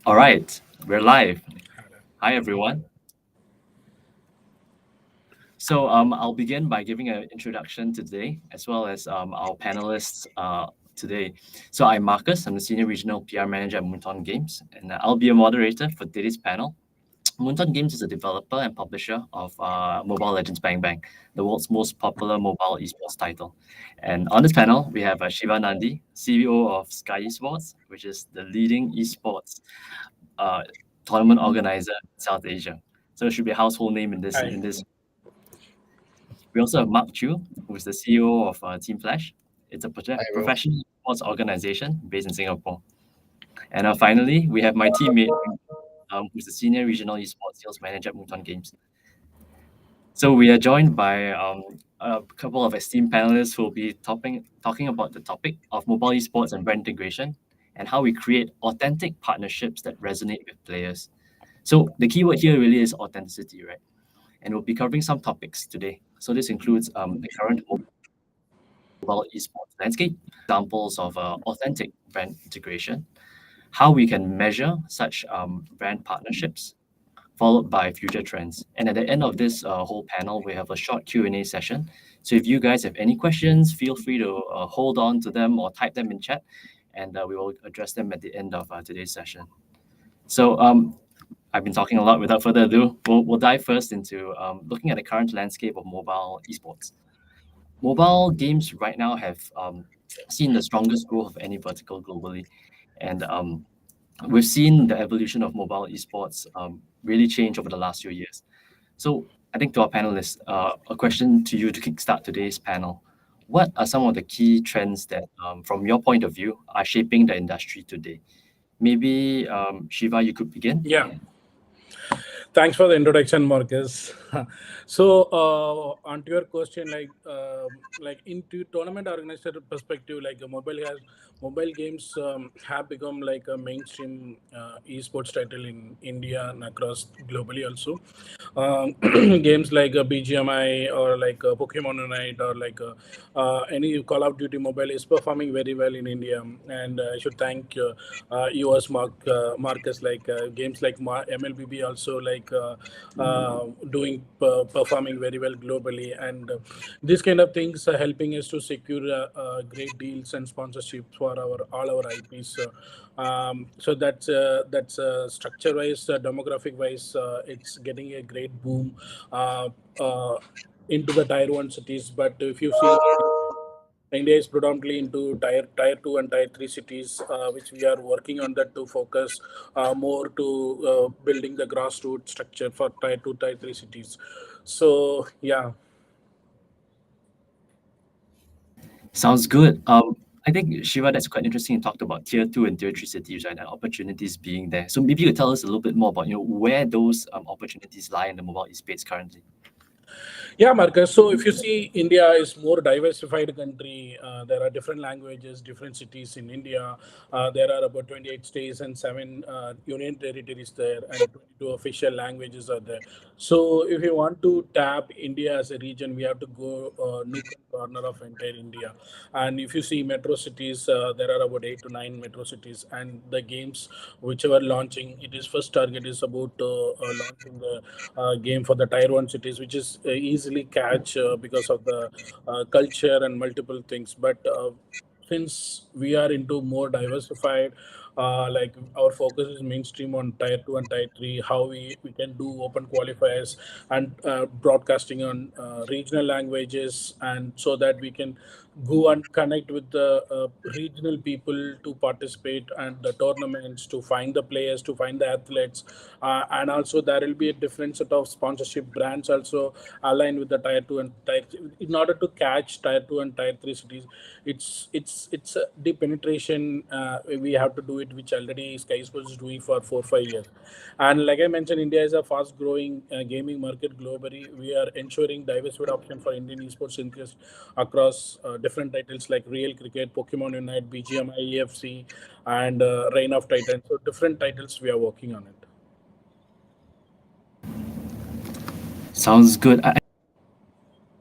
All right, we're live. Hi, everyone. I'll begin by giving an introduction today, as well as our panelists today. So, I'm Marcus. I'm the Senior Regional PR Manager at Moonton Games, and I'll be a moderator for today's panel. Moonton Games is a developer and publisher of Mobile Legends Bang Bang, the world's most popular mobile esports title. And on this panel, we have Shiva Nandy, CEO of Sky Esports, which is the leading esports uh, tournament organizer in South Asia. So it should be a household name in this. Hi. In this, we also have Mark Chu, who is the CEO of Team Flash. It's a Hi, bro. professional sports organization based in Singapore. And finally, we have my teammate, who's the senior regional esports sales manager at Mouton Games. So we are joined by a couple of esteemed panelists who will be talking about the topic of mobile esports and brand integration and how we create authentic partnerships that resonate with players. So the keyword here really is authenticity, right? And we'll be covering some topics today. So this includes the current mobile esports landscape, examples of authentic brand integration, how we can measure such brand partnerships, followed by future trends. And at the end of this whole panel, we have a short Q&A session. So if you guys have any questions, feel free to hold on to them or type them in chat, and we will address them at the end of today's session. So I've been talking a lot. Without further ado, we'll dive first into looking at the current landscape of mobile esports. Mobile games right now have seen the strongest growth of any vertical globally. And we've seen the evolution of mobile esports really change over the last few years. So I think to our panelists, a question to you to kickstart today's panel. What are some of the key trends that, from your point of view, are shaping the industry today? Maybe, Shiva, you could begin. Yeah. Thanks for the introduction, Marcus. So, onto your question, like into tournament organizer perspective, like mobile games have become like a mainstream esports title in India and across globally also. Games like BGMI or like Pokemon Unite or like any Call of Duty mobile is performing very well in India, and I should thank you as Marcus. Like games like MLBB also like doing performing very well globally, and these kind of things are helping us to secure great deals and sponsorships for our all our IPs. So that's structure wise, demographic wise, it's getting a great boom into the tier one cities. But if you see, India is predominantly into tier two and tier three cities, which we are working on that to focus more to building the grassroots structure for tier two, tier three cities. So yeah. Sounds good. I think, Shiva, that's quite interesting. You talked about tier two and tier three cities, right? And opportunities being there. So maybe you could tell us a little bit more about, where those opportunities lie in the mobile space currently. Yeah, Marcus. So if you see, India is more diversified country. There are different languages, different cities in India. There are about 28 states and 7 union territories there, and 22 official languages are there. So if you want to tap India as a region, we have to go nook and corner of entire India. And if you see metro cities, there are about 8 to 9 metro cities, and the games whichever launching, it is first target is about launching the game for the tier one cities, which is easily catch because of the culture and multiple things. But since we are into more diversified, like our focus is mainstream on tier two and tier three, how we can do open qualifiers and broadcasting on regional languages, and so that we can go and connect with the regional people to participate and the tournaments, to find the players, to find the athletes, and also there will be a different set of sponsorship brands also aligned with the tier two and tier three. In order to catch tier two and tier three cities, it's a deep penetration. We have to do it, which already Sky Sports is doing for 4 5 years. And like I mentioned, India is a fast growing gaming market globally. We are ensuring diversified option for Indian esports interest across different titles like Real Cricket, Pokemon Unite, BGMI, EFC, and Reign of Titans. So different titles we are working on it. Sounds good.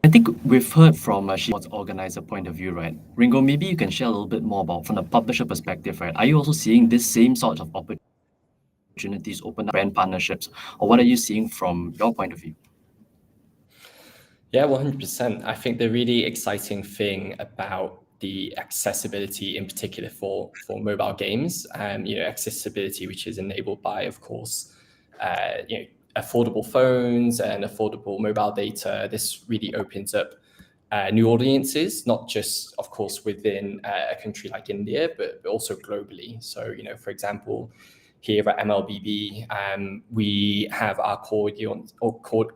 I think we've heard from a Shiva's organizer point of view, right? Ringo, maybe you can share a little bit more about from the publisher perspective, right? Are you also seeing this same sort of opportunity opportunities open up brand partnerships, or what are you seeing from your point of view? Yeah, 100%. I think the really exciting thing about the accessibility in particular for mobile games, accessibility which is enabled by, of course, affordable phones and affordable mobile data. This really opens up new audiences, not just, of course, within a country like India, but also globally. So, for example, here at MLBB, we have our core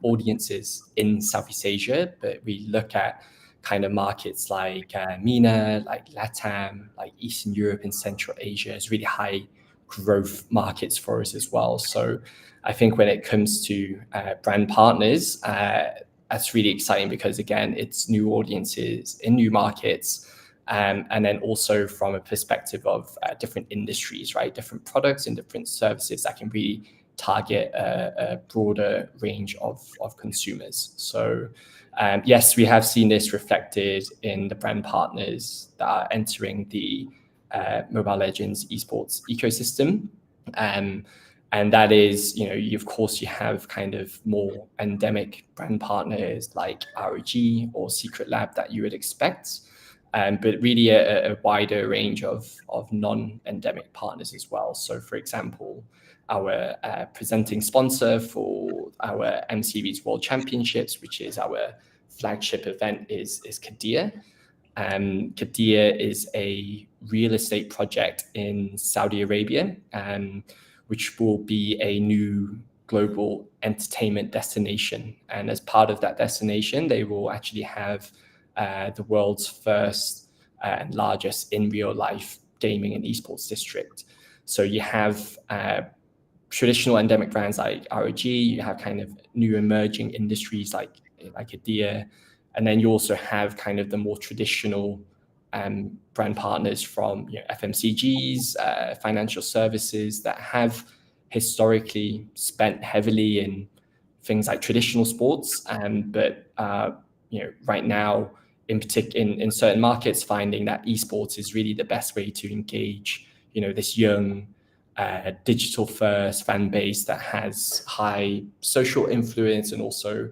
audiences in Southeast Asia, but we look at kind of markets like MENA, like LATAM, like Eastern Europe and Central Asia as really high growth markets for us as well. So I think when it comes to brand partners, that's really exciting because, again, it's new audiences in new markets. And then also from a perspective of different industries, right? Different products and different services that can really target a broader range of consumers. So yes, we have seen this reflected in the brand partners that are entering the Mobile Legends esports ecosystem. And that is, of course, you have kind of more endemic brand partners like ROG or Secret Lab that you would expect. But really a wider range of non-endemic partners as well. So, for example, our presenting sponsor for our M Series World Championships, which is our flagship event, is Qiddiya. Qiddiya is a real estate project in Saudi Arabia, which will be a new global entertainment destination. And as part of that destination, they will actually have the world's first and largest in real life gaming and esports district. So you have traditional endemic brands like ROG, you have kind of new emerging industries like Qiddiya, and then you also have kind of the more traditional brand partners from FMCGs, financial services that have historically spent heavily in things like traditional sports, but right now, in certain markets, finding that esports is really the best way to engage, this young, digital-first fan base that has high social influence and also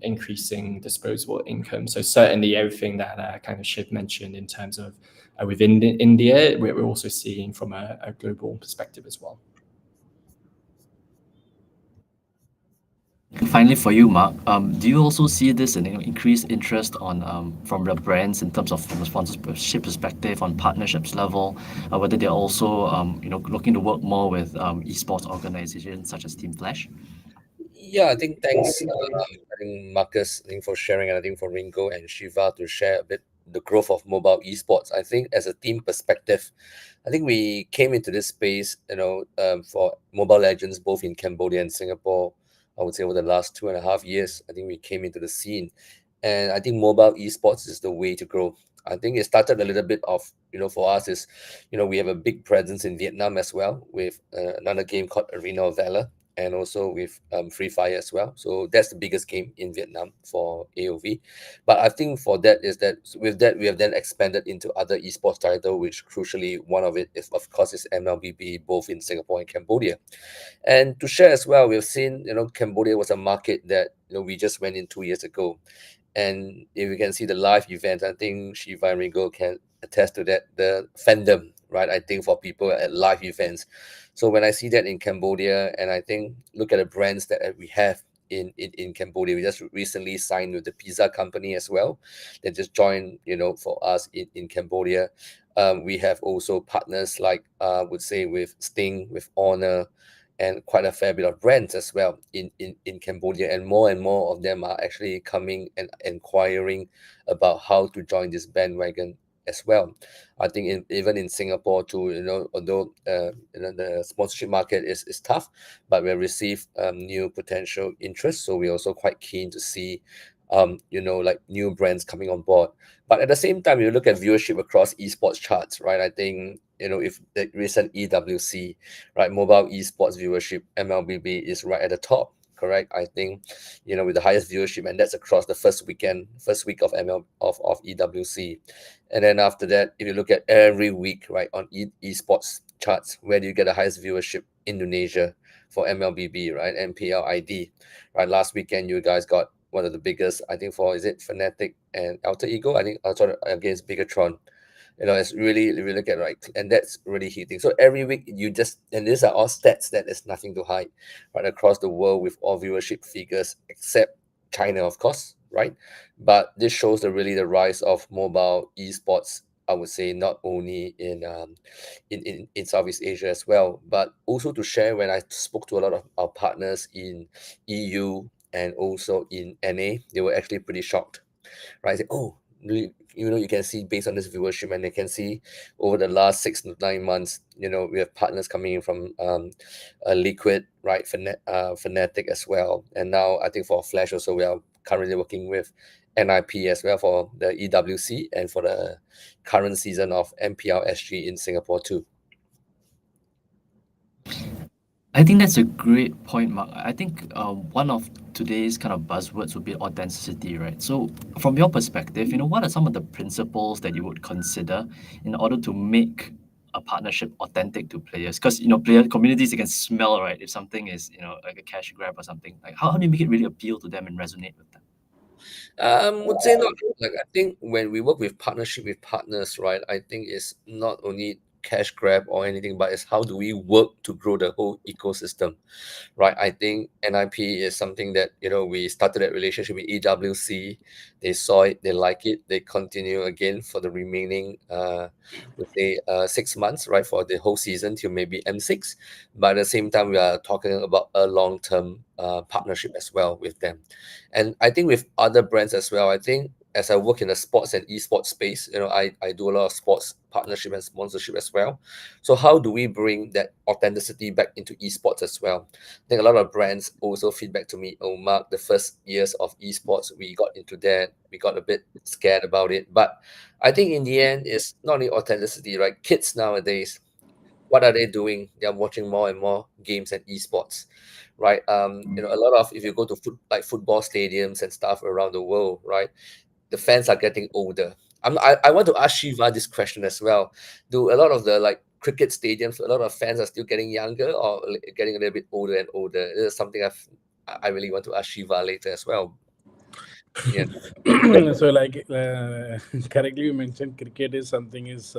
increasing disposable income. So certainly everything that kind of Shiv mentioned in terms of within India, we're also seeing from a global perspective as well. Finally, for you, Mark, do you also see this an increased interest on from the brands in terms of from a sponsorship perspective on partnerships level, whether they're also looking to work more with esports organizations such as Team Flash? Yeah, I think thanks, I think Marcus, for sharing, and I think for Ringo and Shiva to share a bit the growth of mobile esports. I think as a team perspective, I think we came into this space, for Mobile Legends, both in Cambodia and Singapore. I would say over the last 2.5 years, I think we came into the scene, and I think mobile esports is the way to grow. I think it started a little bit of, for us is, we have a big presence in Vietnam as well with another game called Arena of Valor, and also with Free Fire as well. So that's the biggest game in Vietnam for AOV. But I think for that is that with that we have then expanded into other esports title, which crucially one of it is of course is MLBB, both in Singapore and Cambodia. And to share as well, we've seen Cambodia was a market that we just went in 2 years ago. And if you can see the live events, I think Shiva and Ringo can attest to that, the fandom, right? I think for people at live events. So when I see that in Cambodia, and I think look at the brands that we have in Cambodia, we just recently signed with the pizza company as well. They just joined, for us in Cambodia. We have also partners like I would say with Sting, with Honor, and quite a fair bit of brands as well in Cambodia, and more of them are actually coming and inquiring about how to join this bandwagon as well. I think even in Singapore too, although the sponsorship market is tough, but we received new potential interest, so we're also quite keen to see like new brands coming on board. But at the same time, you look at viewership across esports charts, right? I think if the recent EWC, right, mobile esports viewership, MLBB is right at the top, correct? I think with the highest viewership, and that's across the first week of of EWC. And then after that, if you look at every week, right, on esports charts, where do you get the highest viewership? Indonesia for MLBB, right? MPL ID, right? Last weekend, you guys got one of the biggest, I think, for is it Fnatic and Alter Ego? I think sorry, against Bigatron. It's really really look at right, and that's really hitting. So every week you just, and these are all stats that is nothing to hide, right, across the world with all viewership figures except China, of course, right? But this shows the rise of mobile esports. I would say not only in Southeast Asia as well, but also to share when I spoke to a lot of our partners in EU and also in NA, they were actually pretty shocked, right? Say, oh, you can see based on this viewership, and they can see over the last 6 to 9 months, we have partners coming in from Liquid, right, Fnatic as well, and now I think for Flash also we are currently working with NIP as well for the EWC and for the current season of MPL SG in Singapore too. I think that's a great point, Mark. I think one of today's kind of buzzwords would be authenticity, right? So, from your perspective, what are some of the principles that you would consider in order to make a partnership authentic to players? Because player communities, they can smell, right, if something is like a cash grab or something. Like how do you make it really appeal to them and resonate with them? Would say not like, I think when we work with partnership with partners, right, I think it's not only cash grab or anything, but it's how do we work to grow the whole ecosystem, right? I think NIP is something that we started that relationship with EWC. They saw it, they like it, they continue again for the remaining let's say 6 months, right, for the whole season till maybe M6. But at the same time, we are talking about a long-term partnership as well with them. And I think with other brands as well, I think as I work in the sports and esports space, I do a lot of sports partnership and sponsorship as well. So how do we bring that authenticity back into esports as well? I think a lot of brands also feedback to me, oh, Mark, the first years of esports, we got into that, we got a bit scared about it. But I think in the end, it's not only authenticity, right? Kids nowadays, what are they doing? They're watching more and more games and esports, right? A lot of, if you go to football stadiums and stuff around the world, right, the fans are getting older. I want to ask Shiva this question as well. Do a lot of the cricket stadiums, a lot of fans are still getting younger or getting a little bit older and older? This is something I really want to ask Shiva later as well. Yeah. So correctly you mentioned, cricket is something is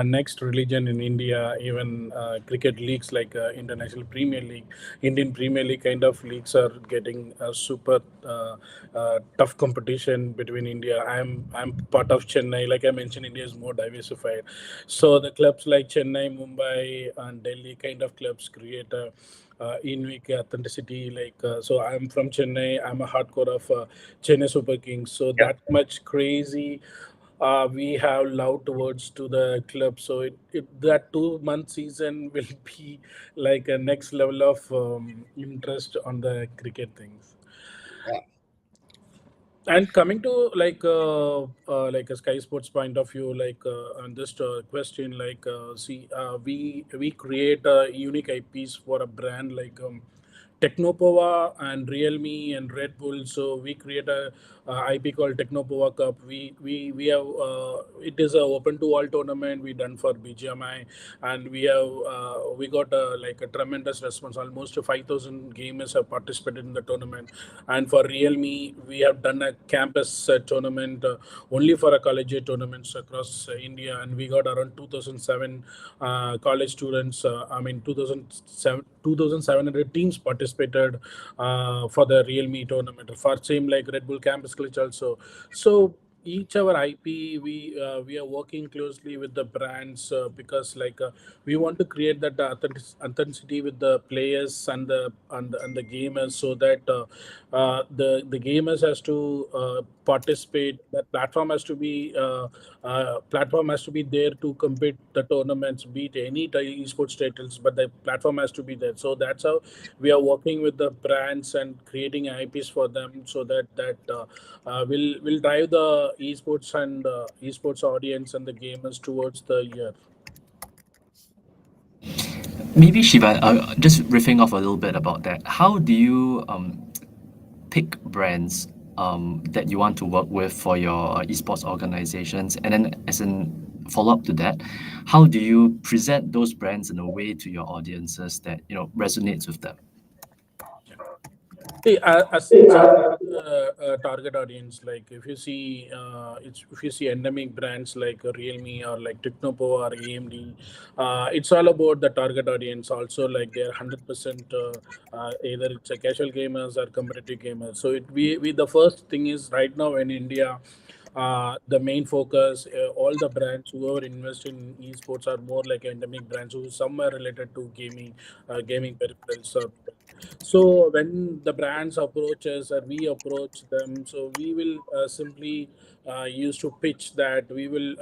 next religion in India. Even cricket leagues like International Premier League, Indian Premier League kind of leagues are getting a super tough competition between India. I'm part of Chennai. Like I mentioned, India is more diversified. So the clubs like Chennai, Mumbai, and Delhi kind of clubs create a unique authenticity. So I'm from Chennai. I'm a hardcore of Chennai Super Kings. So that much crazy we have love towards to the club. So that 2 month season will be like a next level of interest on the cricket things. Yeah. And coming to like a Sky Sports point of view, on this question, we create unique IPs for a brand like Technopova and Realme and Red Bull. So we create a IP called Technopova Cup. We have it is a open to all tournament we done for BGMI, and we got like a tremendous response. Almost 5,000 gamers have participated in the tournament. And for Realme, we have done a campus tournament only for a college tournaments across India, and we got around 2007 college students. 2,700 teams participated for the Realme tournament. For same like Red Bull Campus Glitch also. So each our IP, we are working closely with the brands because we want to create that authenticity with the players and the gamers, so that the gamers has to participate. That platform has to be there to compete the tournaments, beat any esports titles, but the platform has to be there. So that's how we are working with the brands and creating IPs for them, so that will drive the esports and esports audience and the gamers towards the year. Maybe Shiva, just riffing off a little bit about that. How do you pick brands that you want to work with for your esports organizations, and then follow up to that, how do you present those brands in a way to your audiences that resonates with them? See, as it's all about the target audience. Like if you see endemic brands like Realme or like Technopo or AMD, it's all about the target audience. Also, like they're 100% either it's a casual gamers or competitive gamers. So we the first thing is right now in India. The main focus, all the brands who are invest in esports are more like endemic brands who some are related to gaming peripherals. So when the brands approach us or we approach them, so we will simply use to pitch that we will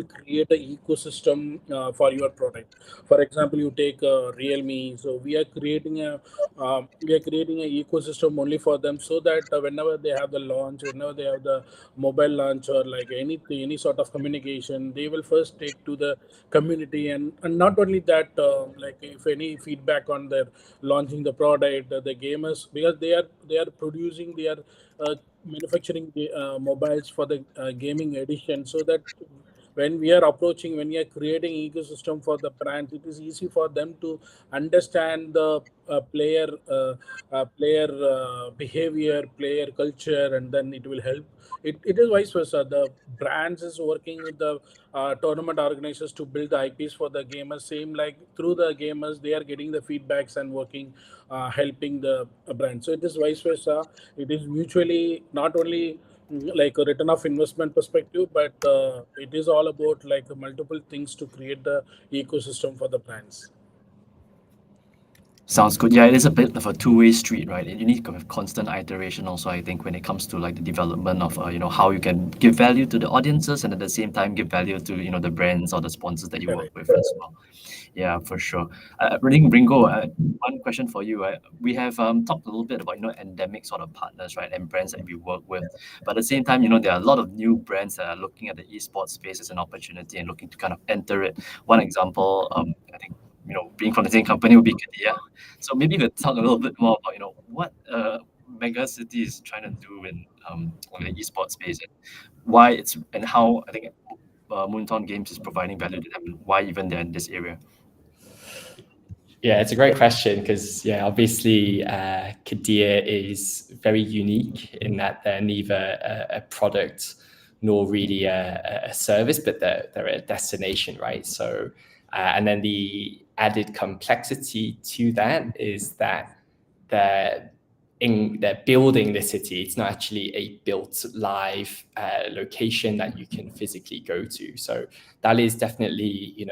create an ecosystem for your product. For example, you take Realme, so we are creating an ecosystem only for them, so that whenever they have the launch, whenever they have the mobile launch or like anything, any sort of communication, they will first take to the community, and not only that, like if any feedback on their launching the product, the gamers, because they are producing, they are manufacturing the mobiles for the gaming edition, so that when we are creating ecosystem for the brands, it is easy for them to understand the player behavior, player culture, and then it will help. It is vice versa. The brands is working with the tournament organizers to build the IPs for the gamers. Same like through the gamers, they are getting the feedbacks and working, helping the brand. So it is vice versa. It is mutually not only like a return of investment perspective, but it is all about like multiple things to create the ecosystem for the brands. Sounds good. Yeah, it is a bit of a two-way street, right? You need to have constant iteration also, I think, when it comes to like the development of, how you can give value to the audiences and at the same time give value to, the brands or the sponsors that you work Correct. with as well. Yeah, for sure. Ringo, one question for you. We have talked a little bit about, endemic sort of partners, right, and brands that we work with. But at the same time, there are a lot of new brands that are looking at the esports space as an opportunity and looking to kind of enter it. One example, I think, being from the same company would be Kadia. So maybe you could talk a little bit more about, what Mega City is trying to do in the esports space and why it's and how I think Moonton Games is providing value to them and why even they're in this area. Yeah, it's a great question because, obviously, Kadir is very unique in that they're neither a product nor really a service, but they're a destination, right? So, and then the added complexity to that is that they're building the city. It's not actually a built live location that you can physically go to. So that is definitely,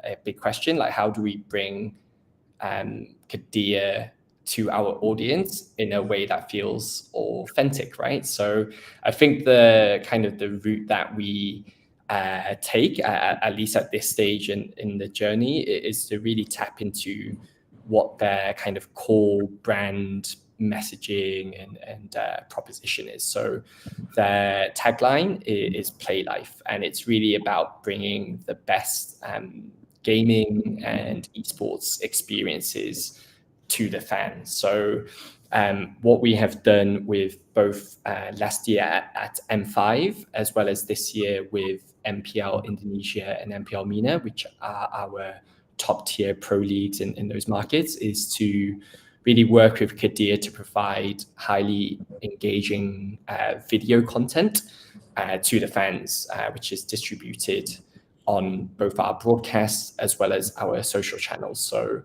a big question. Like, how do we bring Kadir to our audience in a way that feels authentic, right? So I think the route that we take, at least at this stage in the journey, is to really tap into what their kind of core brand messaging and proposition is. So their tagline is Play Life, and it's really about bringing the best gaming and esports experiences to the fans. So what we have done with both last year at M5 as well as this year with MPL Indonesia and MPL MENA, which are our top tier pro leagues in those markets, is to really work with Kadir to provide highly engaging video content to the fans, which is distributed on both our broadcasts as well as our social channels. So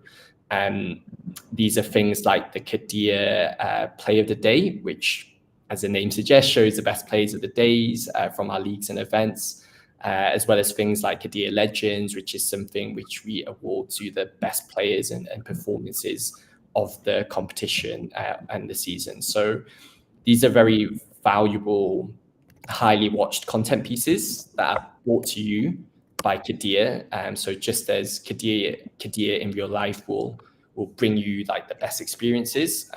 these are things like the Kadir Play of the Day, which, as the name suggests, shows the best plays of the days from our leagues and events, as well as things like Kadir Legends, which is something which we award to the best players and performances of the competition and the season. So these are very valuable, highly watched content pieces that are brought to you by Kadir. So just as Kadir in real life will bring you like the best experiences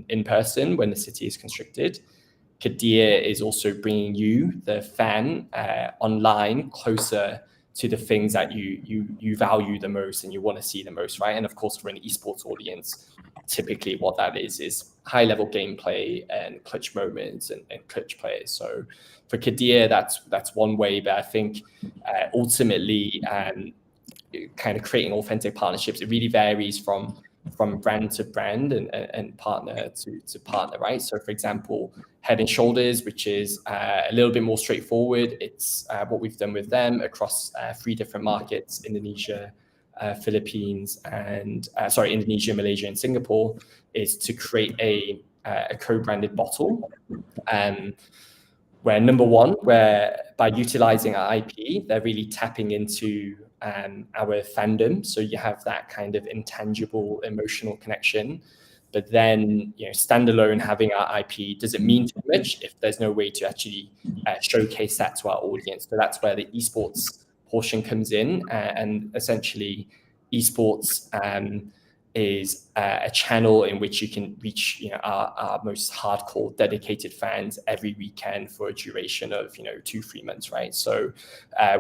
in person when the city is constricted, Kadir is also bringing you, the fan, online closer to the things that you value the most and you want to see the most, right? And of course, for an esports audience, typically what that is high-level gameplay and clutch moments and clutch players. So for Kadir, that's one way, but I think ultimately kind of creating authentic partnerships, it really varies from brand to brand and partner to partner, right? So for example, Head and Shoulders, which is a little bit more straightforward. It's what we've done with them across 3 different markets: Indonesia, Philippines, and Indonesia, Malaysia, and Singapore, is to create a co-branded bottle. Where number one, where by utilizing our IP, they're really tapping into our fandom. So you have that kind of intangible emotional connection. But then, standalone having our IP doesn't mean too much if there's no way to actually showcase that to our audience. So that's where the esports portion comes in, and essentially esports is a channel in which you can reach our most hardcore dedicated fans every weekend for a duration of 2-3 months, right? So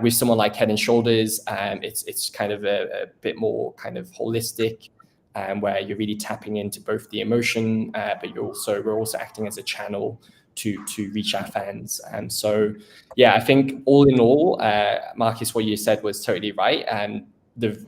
with someone like Head and Shoulders, it's kind of a bit more kind of holistic, where you're really tapping into both the emotion, but we're also acting as a channel to reach our fans. And so I think all in all, Marcus, what you said was totally right. And the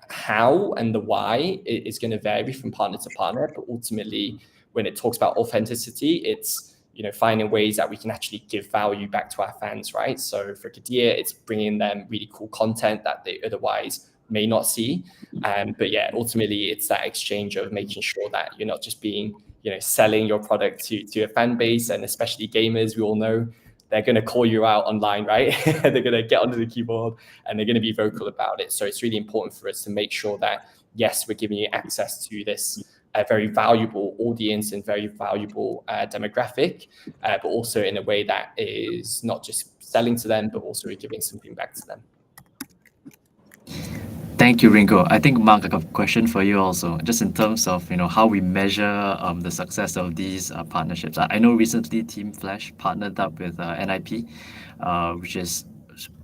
how and the why is going to vary from partner to partner, but ultimately when it talks about authenticity, it's finding ways that we can actually give value back to our fans, right? So for Kadir, it's bringing them really cool content that they otherwise may not see, but ultimately it's that exchange of making sure that you're not just being selling your product to a fan base, and especially gamers. We all know they're going to call you out online, right? They're going to get onto the keyboard and they're going to be vocal about it. So it's really important for us to make sure that, yes, we're giving you access to this very valuable audience and very valuable demographic, but also in a way that is not just selling to them, but also giving something back to them. Thank you, Ringo. I think, Mark, I have a question for you also, just in terms of how we measure the success of these partnerships. I know recently Team Flash partnered up with NIP, which is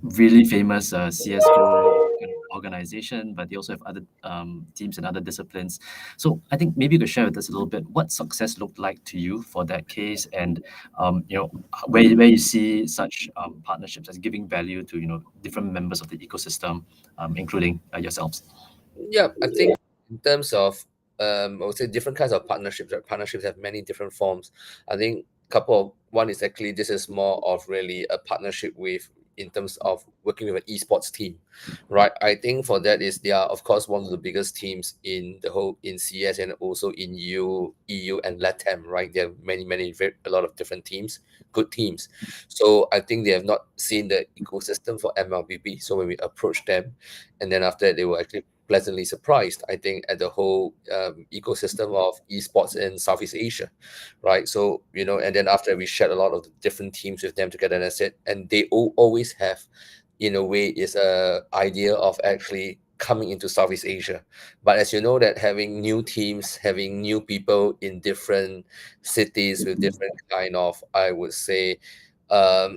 really famous CS:GO kind of organization, but they also have other teams in other disciplines. So I think maybe you could share with us a little bit what success looked like to you for that case, and where you see such partnerships as giving value to different members of the ecosystem, including yourselves. Yeah, I think in terms of I would say different kinds of partnerships. Right? Partnerships have many different forms. I think one is actually this is more of really a partnership with in terms of working with an esports team, right? I think for that is they are of course one of the biggest teams in the whole in CS and also in EU and LATAM, right? There are a lot of different teams, good teams. So I think they have not seen the ecosystem for MLBB. So when we approached them, and then after that they were actually pleasantly surprised, I think, at the whole ecosystem of esports in Southeast Asia, right? So, and then after we shared a lot of the different teams with them together, and I said, and they always have, in a way, is a idea of actually coming into Southeast Asia. But as you know, that having new teams, having new people in different cities with different kind of, I would say,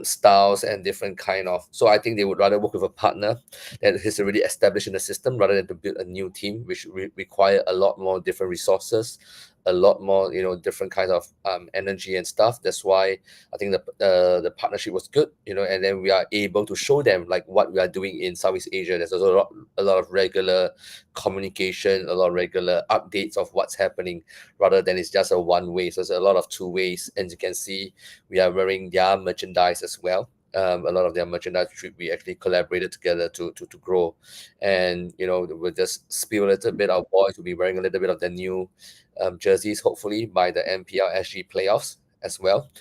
styles and different kind of, so I think they would rather work with a partner that is already established in the system rather than to build a new team, which require a lot more different resources, a lot more different kinds of energy and stuff. That's why I think the partnership was good, and then we are able to show them like what we are doing in Southeast Asia. There's also a lot of regular communication, a lot of regular updates of what's happening, rather than it's just a one way. So there's a lot of two ways, and you can see we are wearing their merchandise as well. A lot of their merchandise we actually collaborated together to grow, and we'll just spill a little bit. Our boys will be wearing a little bit of the new jerseys, hopefully by the MPL SG playoffs as well.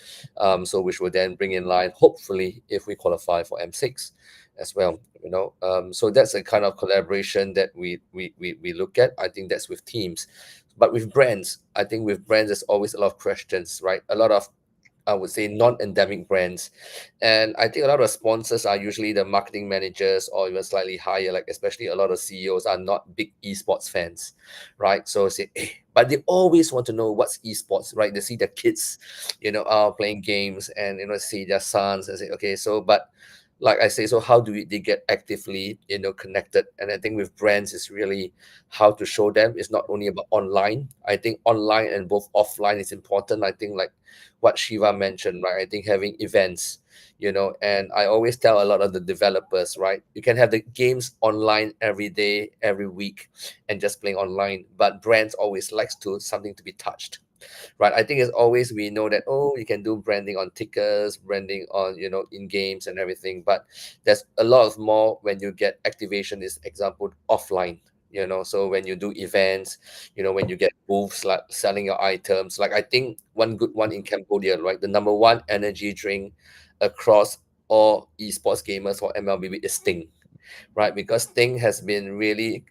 So which will then bring in line, hopefully, if we qualify for M6 as well. So that's a kind of collaboration that we look at. I think that's with teams, but with brands, I think with brands there's always a lot of questions, right? A lot of, I would say, non-endemic brands. And I think a lot of sponsors are usually the marketing managers or even slightly higher, like especially a lot of CEOs are not big esports fans, right? So say, but they always want to know what's esports, right? They see their kids, are playing games, and see their sons and say, okay, so but like I say, so how do they get actively, connected? And I think with brands is really how to show them. It's not only about online. I think online and both offline is important. I think like what Shiva mentioned, right? I think having events, and I always tell a lot of the developers, right? You can have the games online every day, every week, and just playing online, but brands always likes to something to be touched, right? I think it's always, we know that, oh, you can do branding on tickers, branding on, in games and everything, but there's a lot of more when you get activation, is example offline. So when you do events, when you get booths like selling your items, like I think one good one in Cambodia, right? The number one energy drink across all esports gamers for MLBB is Sting, right? Because Sting has been really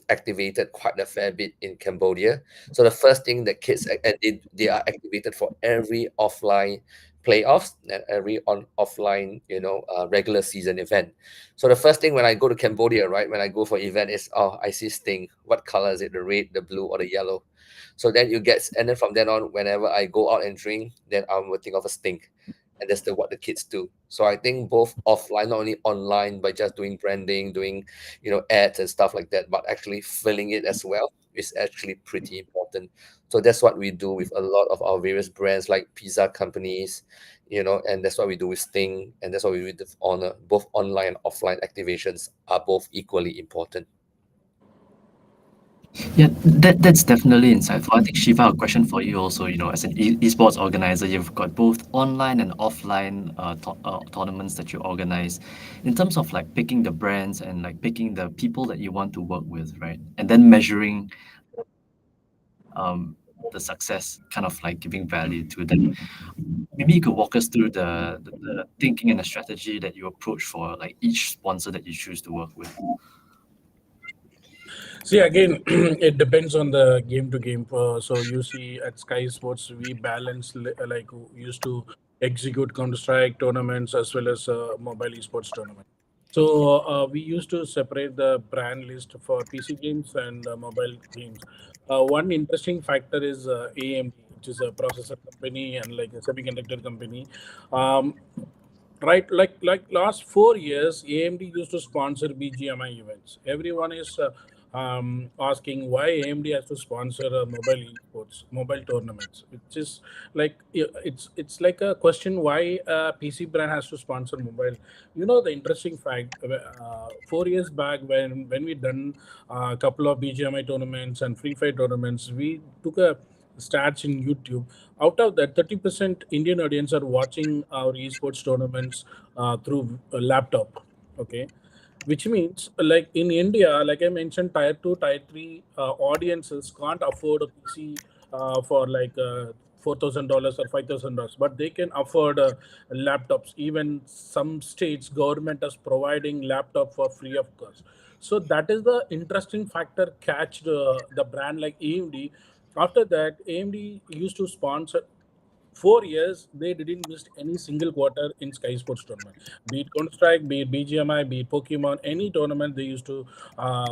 activated quite a fair bit in Cambodia. So the first thing that kids, and they are activated for every offline playoffs and every on offline, regular season event. So the first thing when I go to Cambodia, right, when I go for event is, oh, I see Sting. What color is it? The red, the blue, or the yellow? So then you get, and then from then on, whenever I go out and drink, then I will think of a Sting, and that's what the kids do. So I think both offline, not only online by just doing branding, doing ads and stuff like that, but actually filling it as well is actually pretty important. So that's what we do with a lot of our various brands like pizza companies, and that's what we do with Sting, and that's what we do with Honor. Both online and offline activations are both equally important. Yeah, that's definitely insightful. I think Shiva, a question for you also. As an esports organizer, you've got both online and offline tournaments that you organize. In terms of like picking the brands and like picking the people that you want to work with, right? And then measuring um, the success, kind of like giving value to them. Maybe you could walk us through the thinking and the strategy that you approach for like each sponsor that you choose to work with. See, again, it depends on the game to game. So you see at Sky Sports, we balance like used to execute Counter Strike tournaments as well as mobile esports tournaments. So we used to separate the brand list for PC games and mobile games. One interesting factor is AMD, which is a processor company and like a semiconductor company. Um, right, like last 4 years, AMD used to sponsor BGMI events. Everyone is asking why AMD has to sponsor mobile esports, mobile tournaments. Which is like it's like a question why a PC brand has to sponsor mobile. The interesting fact, 4 years back when we done a couple of BGMI tournaments and Free Fire tournaments, we took a stats in YouTube. Out of that, 30% Indian audience are watching our esports tournaments through a laptop. Okay, which means like in India, like I mentioned, tier two, tier three audiences can't afford a PC for like $4,000 or $5,000, but they can afford laptops. Even some states government is providing laptop for free of cost. So that is the interesting factor catch the brand like AMD. After that, AMD used to sponsor 4 years, they didn't miss any single quarter in Sky Sports tournament. Be it Counter Strike, be it BGMI, be it Pokemon, any tournament they used to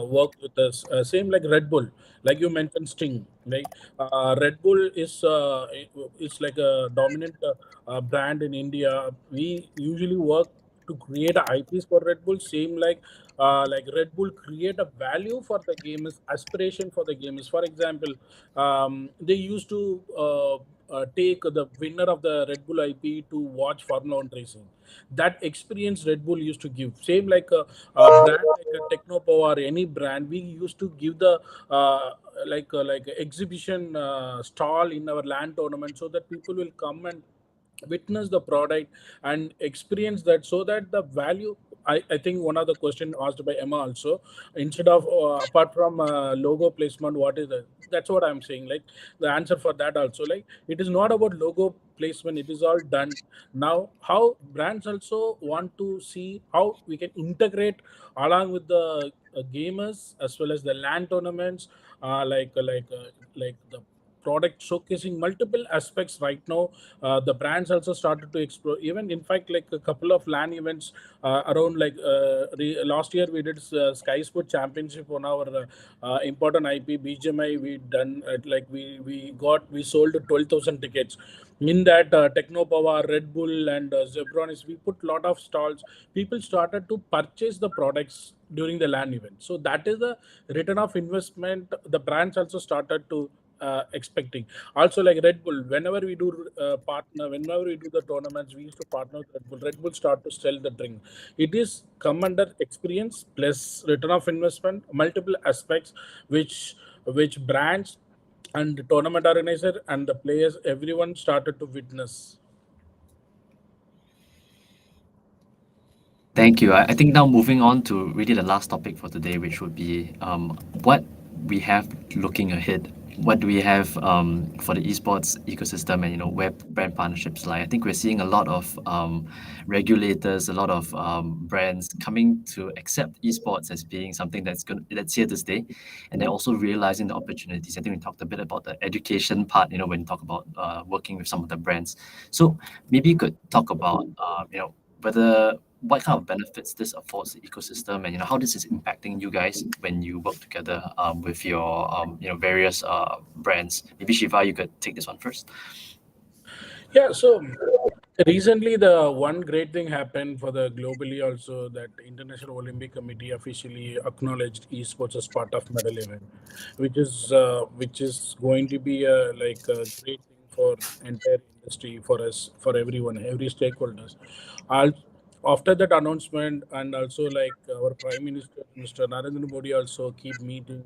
work with us. Same like Red Bull, like you mentioned, Sting. Like Red Bull is like a dominant brand in India. We usually work to create a IPs for Red Bull. Same like Red Bull create a value for the gamers, aspiration for the gamers. For example, they used to take the winner of the Red Bull IP to watch Formula One racing. That experience Red Bull used to give. Same like a brand like a Technopower or any brand, we used to give the like exhibition stall in our land tournament so that people will come and witness the product and experience that so that the value. I think one of the question asked by Emma also, instead of apart from logo placement, what is that? That's what I'm saying. Like the answer for that also, like it is not about logo placement, it is all done. Now how brands also want to see how we can integrate along with the gamers as well as the land tournaments, like the product showcasing multiple aspects right now. The brands also started to explore. Even in fact, like a couple of LAN events around like last year we did Sky Sport Championship on our important IP BGMI. We done like we sold 12,000 tickets. In that Technopower, Red Bull, and Zebronis, we put lot of stalls. People started to purchase the products during the LAN event. So that is the return of investment. The brands also started to expecting. Also, like Red Bull, whenever we do whenever we do the tournaments, we used to partner with Red Bull. Red Bull start to sell the drink. It is come under experience plus return of investment, multiple aspects, which brands and the tournament organizer and the players, everyone started to witness. Thank you. I think now moving on to really the last topic for today, which would be what we have looking ahead. What do we have for the esports ecosystem, and where brand partnerships lie? I think we're seeing a lot of regulators, a lot of brands coming to accept esports as being something that's here to stay, and they're also realizing the opportunities. I think we talked a bit about the education part, when you talk about working with some of the brands. So maybe you could talk about whether what kind of benefits this affords the ecosystem, and how this is impacting you guys when you work together with your various brands. Maybe Shiva, you could take this one first. Yeah, so recently the one great thing happened for the globally also, that International Olympic Committee officially acknowledged esports as part of medal event, which is going to be a great thing for entire industry, for us, for everyone, every stakeholders. Al- After that announcement, and also like our Prime Minister Mr. Narendra Modi also keep meeting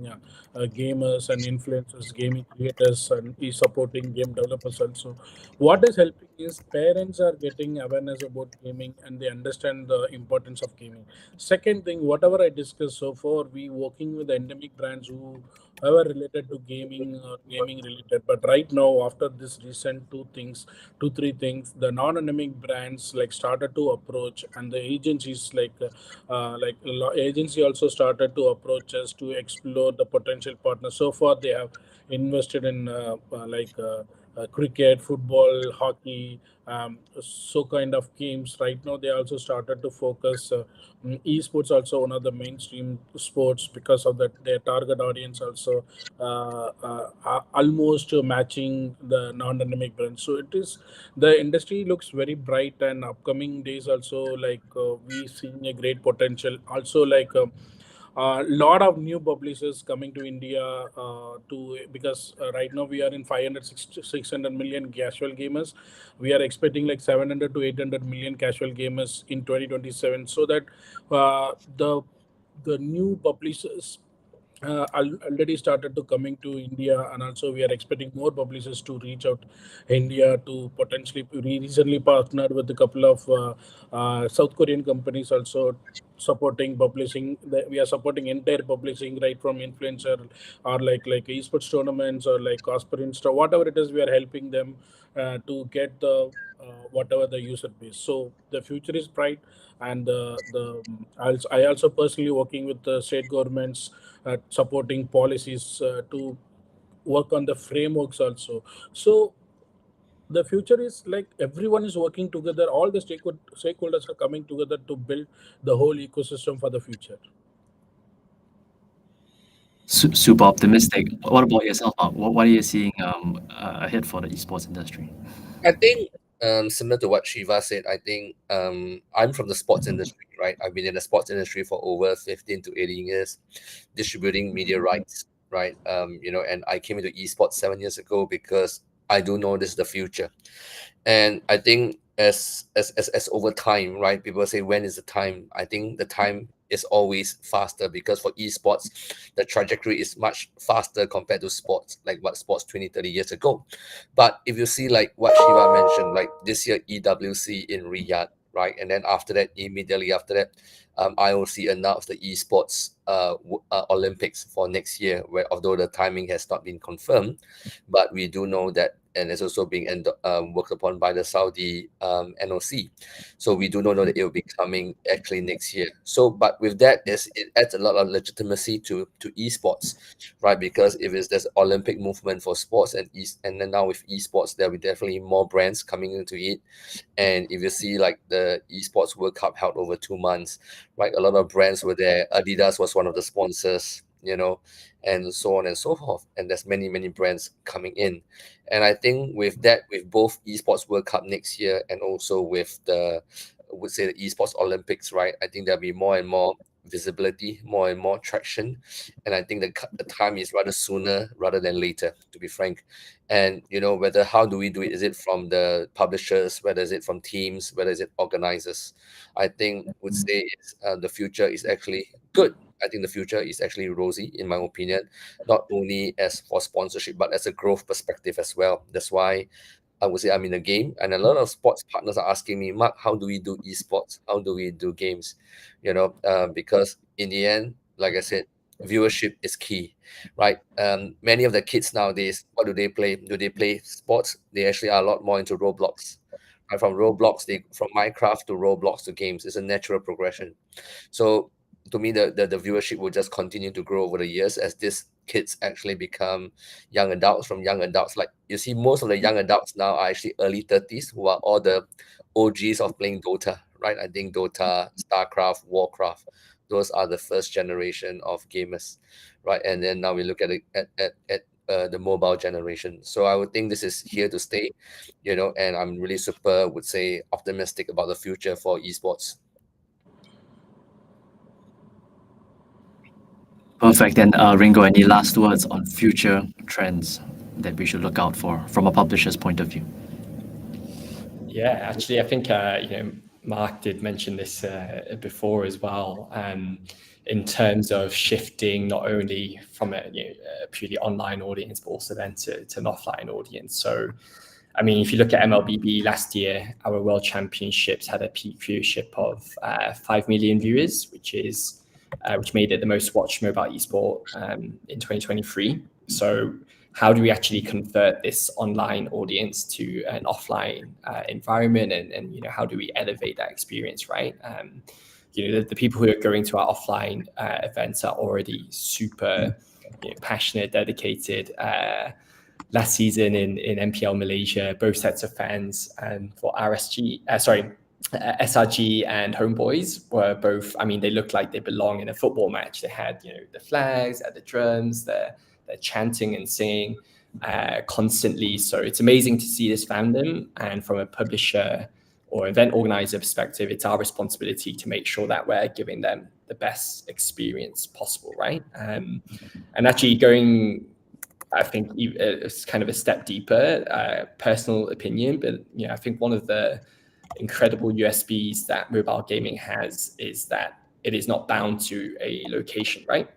gamers and influencers, gaming creators, and is supporting game developers also. What is helping is parents are getting awareness about gaming and they understand the importance of gaming. Second thing, whatever I discussed so far, we working with endemic brands who are related to gaming or gaming related. But right now, after this recent two three things, the non-endemic brands like started to approach, and the agencies agency also started to approach us to explore the potential partners. So far, they have invested in cricket, football, hockey, so kind of games. Right now, they also started to focus. Esports also one of the mainstream sports because of that. Their target audience also almost matching the non-dynamic brands. So it is, the industry looks very bright, and upcoming days also we seeing a great potential. Also a lot of new publishers coming to India to because right now we are in 600 million casual gamers. We are expecting like 700 to 800 million casual gamers in 2027. So that the new publishers already started to coming to India, and also we are expecting more publishers to reach out India to potentially. We recently partnered with a couple of South Korean companies also supporting publishing. We are supporting entire publishing right from influencer or like esports tournaments or like Casper Insta, whatever it is. We are helping them to get the whatever the user base. So the future is bright, and I also personally working with the state governments supporting policies to work on the frameworks also. So the future is like everyone is working together. All the stakeholders are coming together to build the whole ecosystem for the future. Super optimistic. What about yourself, Mark? What are you seeing ahead for the esports industry? I think similar to what Shiva said, I think I'm from the sports industry, right? I've been in the sports industry for over 15 to 18 years, distributing media rights, right? And I came into esports 7 years ago because I do know this is the future. And I think as over time, right, people say when is the time? I think the time is always faster because for esports, the trajectory is much faster compared to sports, like what sports 20, 30 years ago. But if you see like what Shiva mentioned, like this year EWC in Riyadh, right? And then after that, immediately after that, IOC announced the esports Olympics for next year, where although the timing has not been confirmed, but we do know that, and it's also being worked upon by the Saudi NOC. So we do not know that it will be coming actually next year. So, but with that, it adds a lot of legitimacy to esports, right? Because if there's Olympic movement for sports and then now with esports, there will be definitely more brands coming into it. And if you see like the esports World Cup held over 2 months, right? A lot of brands were there. Adidas was one of the sponsors, and so on and so forth. And there's many, many brands coming in. And I think with that, with both esports World Cup next year and also with the esports Olympics, right? I think there'll be more and more visibility, more and more traction. And I think the time is rather sooner rather than later, to be frank. And how do we do it? Is it from the publishers? Whether is it from teams? Whether is it organizers? I think would say the future is actually good. I think the future is actually rosy, in my opinion, not only as for sponsorship, but as a growth perspective as well. That's why I would say I'm in the game, and a lot of sports partners are asking me, Mark, how do we do esports? How do we do games? Because in the end, like I said, viewership is key, right? Many of the kids nowadays, what do they play? Do they play sports? They actually are a lot more into Roblox. Right? From Minecraft to Roblox to games, it's a natural progression. So to me, the viewership will just continue to grow over the years as these kids actually become young adults. From young adults, like you see, most of the young adults now are actually early 30s, who are all the OGs of playing Dota, right? I think Dota, StarCraft, Warcraft, those are the first generation of gamers, right? And then now we look at the mobile generation. So I would think this is here to stay, and I'm really would say optimistic about the future for esports. Perfect. And Ringo, any last words on future trends that we should look out for from a publisher's point of view? Yeah, actually, I think Mark did mention this before as well. In terms of shifting not only from a purely online audience, but also then to an offline audience. So, I mean, if you look at MLBB last year, our World Championships had a peak viewership of 5 million viewers, which made it the most watched mobile esport in 2023. So how do we actually convert this online audience to an offline environment, and how do we elevate that experience, right? The people who are going to our offline events are already super passionate, dedicated. Last season in MPL Malaysia, both sets of fans and for SRG and Homeboys were both, I mean, they looked like they belong in a football match. They had, the flags, the drums, they're chanting and singing constantly. So it's amazing to see this fandom. And from a publisher or event organizer perspective, it's our responsibility to make sure that we're giving them the best experience possible, right? And actually going, I think it's kind of a step deeper, personal opinion, but I think one of the incredible USPs that mobile gaming has is that it is not bound to a location, right?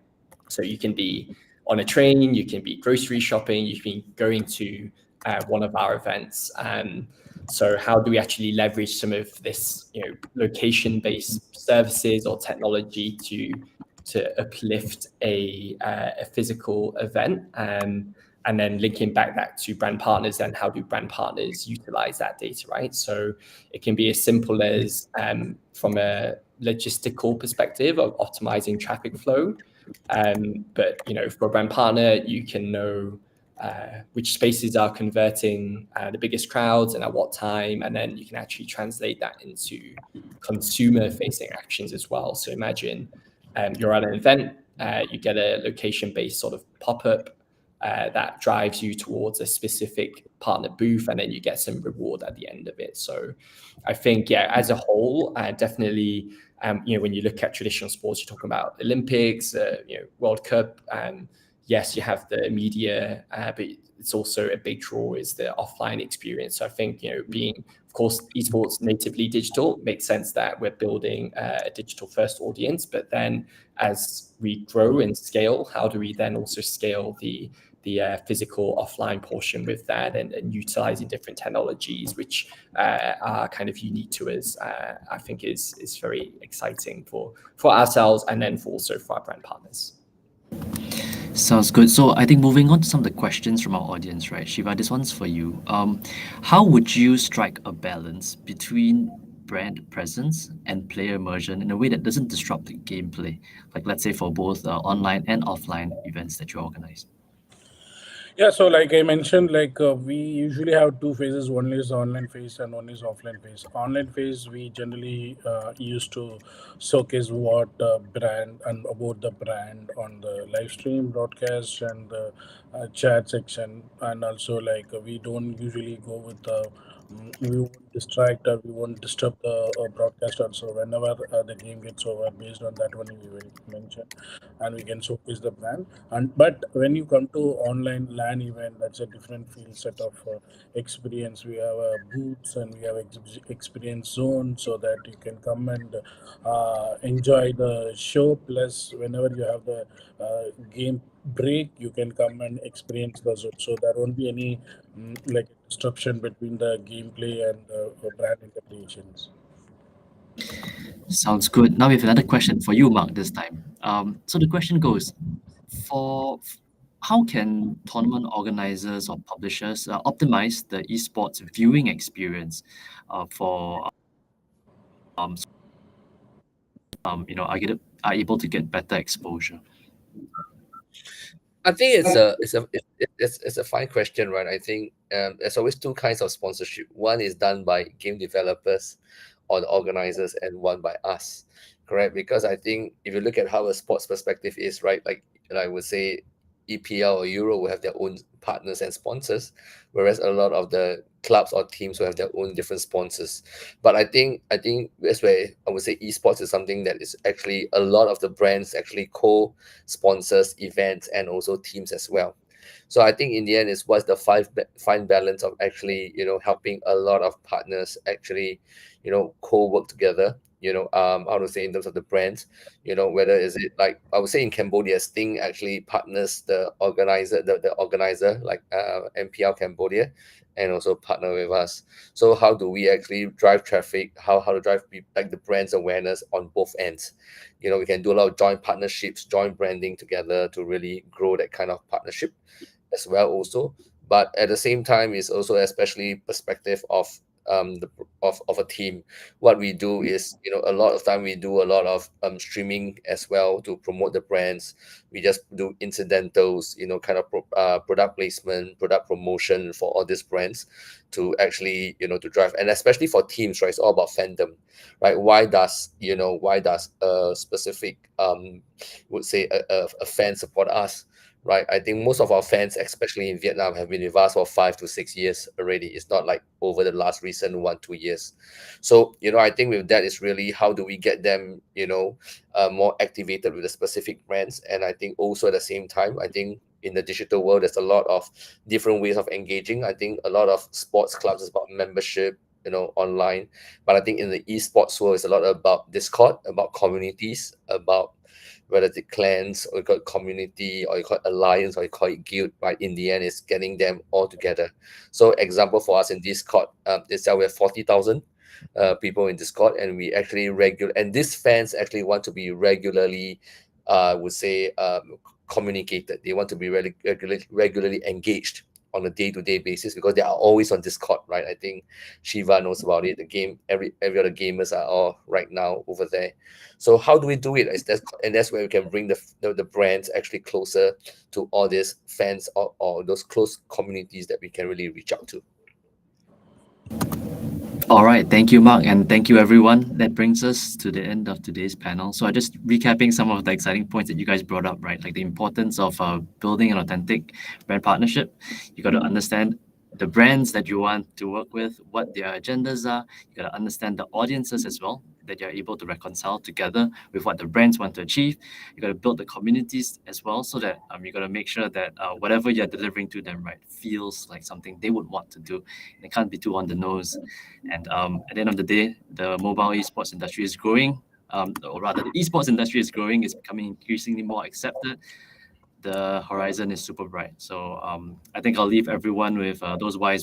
So you can be on a train, you can be grocery shopping, you can be going to one of our events. So how do we actually leverage some of this, location-based services or technology to uplift a physical event, and then linking back that to brand partners, and how do brand partners utilize that data, right? So it can be as simple as from a logistical perspective of optimizing traffic flow, but for a brand partner, you can know which spaces are converting the biggest crowds and at what time, and then you can actually translate that into consumer-facing actions as well. So imagine you're at an event, you get a location-based sort of pop-up that drives you towards a specific partner booth, and then you get some reward at the end of it. So I think, as a whole, definitely, when you look at traditional sports, you're talking about Olympics, World Cup, yes, you have the media, but it's also a big draw is the offline experience. So I think, being, of course, esports natively digital, makes sense that we're building a digital first audience, but then as we grow and scale, how do we then also scale the physical offline portion with that, and utilizing different technologies which are kind of unique to us, I think is very exciting for ourselves, and then also for our brand partners. Sounds good. So I think moving on to some of the questions from our audience, right? Shiva, this one's for you. How would you strike a balance between brand presence and player immersion in a way that doesn't disrupt the gameplay? Like, let's say for both online and offline events that you organize. Yeah, so like I mentioned, we usually have two phases. One is online phase and one is offline phase. Online phase, we generally used to showcase what brand and about the brand on the live stream broadcast and the chat section. And also, we don't usually go with the we won't distract or we won't disturb the broadcast also whenever the game gets over. Based on that one, we will mention and we can showcase the brand. And but when you come to online LAN event, that's a different field set of experience. We have booths and we have experience zone so that you can come and enjoy the show. Plus, whenever you have the game break, you can come and experience the zone. So there won't be any disruption between the gameplay and the brand interpretations. Sounds good. Now we have another question for you, Mark, this time. So the question goes, for how can tournament organizers or publishers optimize the esports viewing experience for are able to get better exposure? I think it's a fine question, right? I think there's always two kinds of sponsorship. One is done by game developers or the organizers, and one by us, correct? Because I think if you look at how a sports perspective is, right, like I would say EPL or Euro will have their own partners and sponsors, whereas a lot of the clubs or teams will have their own different sponsors. But I think that's where I would say esports is something that is actually a lot of the brands actually co-sponsors events and also teams as well. So I think in the end is what's the fine balance of actually helping a lot of partners actually co-work together, how to say in terms of the brands, whether is it like I would say in Cambodia, Sting actually partners the organizer like MPL Cambodia, and also partner with us. So how do we actually drive traffic? How to drive like the brand's awareness on both ends? We can do a lot of joint partnerships, joint branding together to really grow that kind of partnership as well also. But at the same time is also especially perspective of of a team. What we do is a lot of time we do a lot of streaming as well to promote the brands. We just do incidentals, kind of product placement, product promotion for all these brands to actually to drive, and especially for teams, right? It's all about fandom, right? Why does a specific would say a fan support us, right? I think most of our fans, especially in Vietnam, have been with us for 5 to 6 years already. It's not like over the last recent 1-2 years. So I think with that is really how do we get them more activated with the specific brands. And I think also at the same time, I think in the digital world there's a lot of different ways of engaging. I think a lot of sports clubs is about membership, online, but I think in the esports world it's a lot about Discord, about communities, about whether it's clans or you call it community or you call it alliance or you call it guild, right? In the end, it's getting them all together. So example for us in Discord, is that we have 40,000 people in Discord, and we actually and these fans actually want to be regularly, would say, communicated. They want to be regularly engaged on a day-to-day basis because they are always on Discord, right? I think Shiva knows about it. The game, every other gamers are all right now over there. So how do we do it? That's where we can bring the brands actually closer to all these fans or those close communities that we can really reach out to. All right, thank you, Mark, and thank you, everyone. That brings us to the end of today's panel. So, I just recapping some of the exciting points that you guys brought up, right? Like the importance of building an authentic brand partnership. You got to understand the brands that you want to work with, what their agendas are. You got to understand the audiences as well that you're able to reconcile together with what the brands want to achieve. You got to build the communities as well, so that you got to make sure that whatever you're delivering to them, right, feels like something they would want to do. And it can't be too on the nose. And at the end of the day, the mobile esports industry is growing, or rather, the esports industry is growing. It's becoming increasingly more accepted. the horizon is super bright. So I think I'll leave everyone with those wise